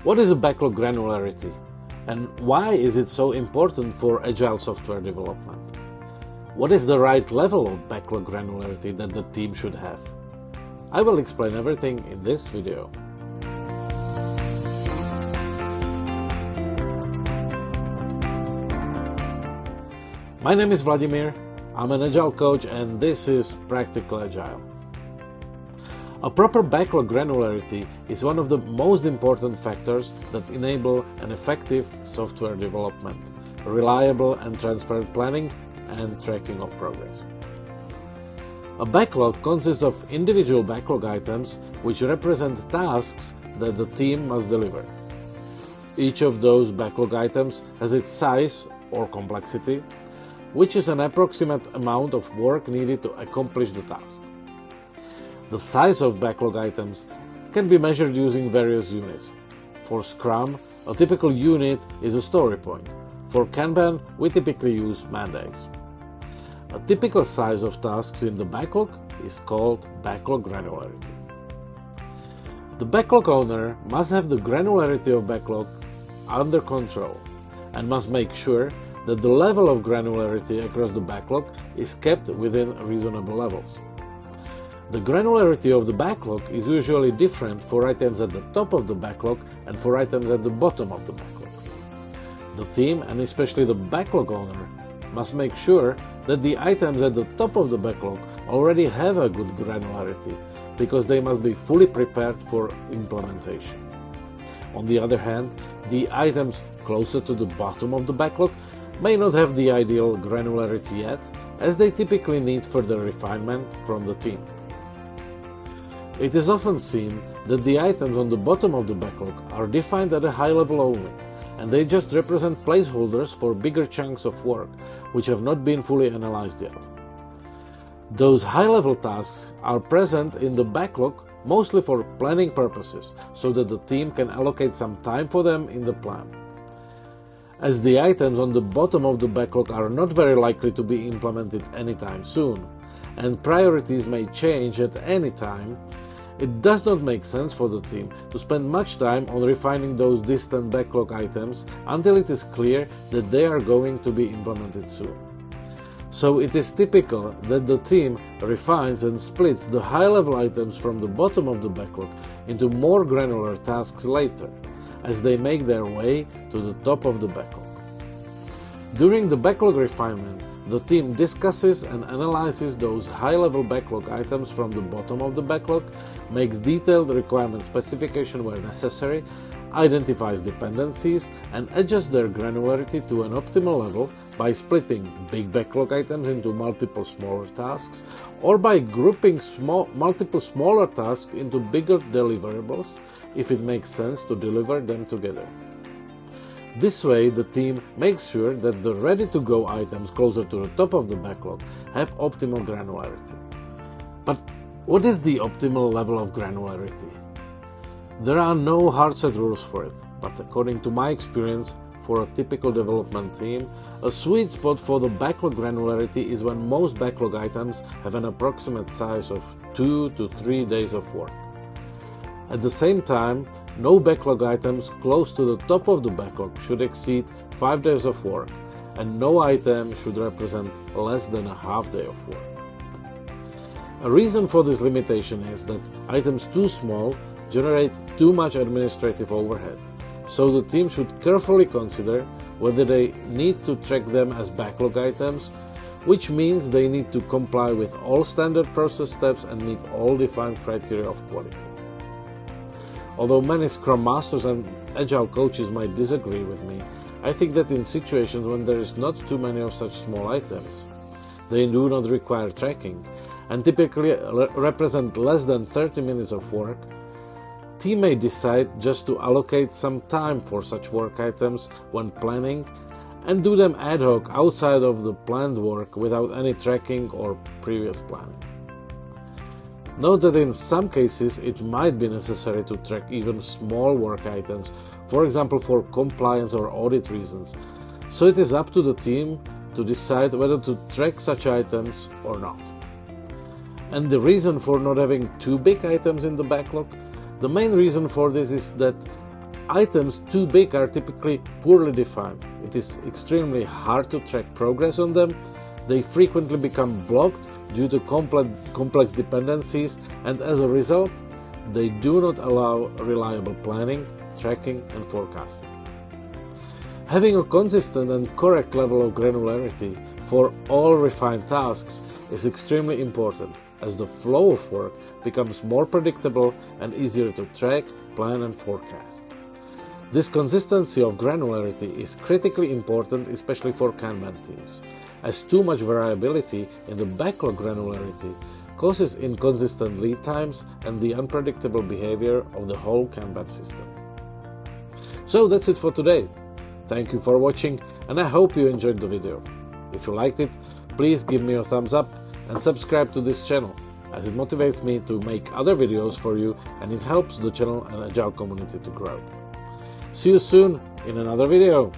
What is a backlog granularity, and why is it so important for agile software development? What is the right level of backlog granularity that the team should have? I will explain everything in this video. My name is Vladimir, I'm an agile coach, and this is Practical Agile. A proper backlog granularity is one of the most important factors that enable an effective software development, reliable and transparent planning and tracking of progress. A backlog consists of individual backlog items which represent tasks that the team must deliver. Each of those backlog items has its size or complexity, which is an approximate amount of work needed to accomplish the task. The size of backlog items can be measured using various units. For Scrum, a typical unit is a story point. For Kanban, we typically use man days. A typical size of tasks in the backlog is called backlog granularity. The backlog owner must have the granularity of backlog under control and must make sure that the level of granularity across the backlog is kept within reasonable levels. The granularity of the backlog is usually different for items at the top of the backlog and for items at the bottom of the backlog. The team, and especially the backlog owner, must make sure that the items at the top of the backlog already have a good granularity, because they must be fully prepared for implementation. On the other hand, the items closer to the bottom of the backlog may not have the ideal granularity yet, as they typically need further refinement from the team. It is often seen that the items on the bottom of the backlog are defined at a high level only, and they just represent placeholders for bigger chunks of work which have not been fully analyzed yet. Those high-level tasks are present in the backlog mostly for planning purposes, so that the team can allocate some time for them in the plan. As the items on the bottom of the backlog are not very likely to be implemented anytime soon, and priorities may change at any time, it does not make sense for the team to spend much time on refining those distant backlog items until it is clear that they are going to be implemented soon. So it is typical that the team refines and splits the high-level items from the bottom of the backlog into more granular tasks later, as they make their way to the top of the backlog. During the backlog refinement, the team discusses and analyzes those high-level backlog items from the bottom of the backlog, makes detailed requirement specification where necessary, identifies dependencies, and adjusts their granularity to an optimal level by splitting big backlog items into multiple smaller tasks, or by grouping multiple smaller tasks into bigger deliverables if it makes sense to deliver them together. This way, the team makes sure that the ready-to-go items closer to the top of the backlog have optimal granularity. But what is the optimal level of granularity? There are no hard set rules for it, but according to my experience, for a typical development team, a sweet spot for the backlog granularity is when most backlog items have an approximate size of 2 to 3 days of work. At the same time, no backlog items close to the top of the backlog should exceed 5 days of work, and no item should represent less than a half day of work. A reason for this limitation is that items too small generate too much administrative overhead, so the team should carefully consider whether they need to track them as backlog items, which means they need to comply with all standard process steps and meet all defined criteria of quality. Although many Scrum Masters and Agile coaches might disagree with me, I think that in situations when there is not too many of such small items, they do not require tracking, and typically represent less than 30 minutes of work, team may decide just to allocate some time for such work items when planning and do them ad hoc outside of the planned work without any tracking or previous planning. Note that in some cases it might be necessary to track even small work items, for example for compliance or audit reasons, so it is up to the team to decide whether to track such items or not. And the reason for not having too big items in the backlog, the main reason for this is that Items too big are typically poorly defined. It is extremely hard to track progress on them. They frequently become blocked due to complex dependencies, and as a result, they do not allow reliable planning, tracking, and forecasting. Having a consistent and correct level of granularity for all refined tasks is extremely important, as the flow of work becomes more predictable and easier to track, plan, and forecast. This consistency of granularity is critically important, especially for Kanban teams, as too much variability in the backlog granularity causes inconsistent lead times and the unpredictable behavior of the whole Kanban system. So that's it for today. Thank you for watching, and I hope you enjoyed the video. If you liked it, please give me a thumbs up and subscribe to this channel, as it motivates me to make other videos for you, and it helps the channel and Agile community to grow. See you soon in another video.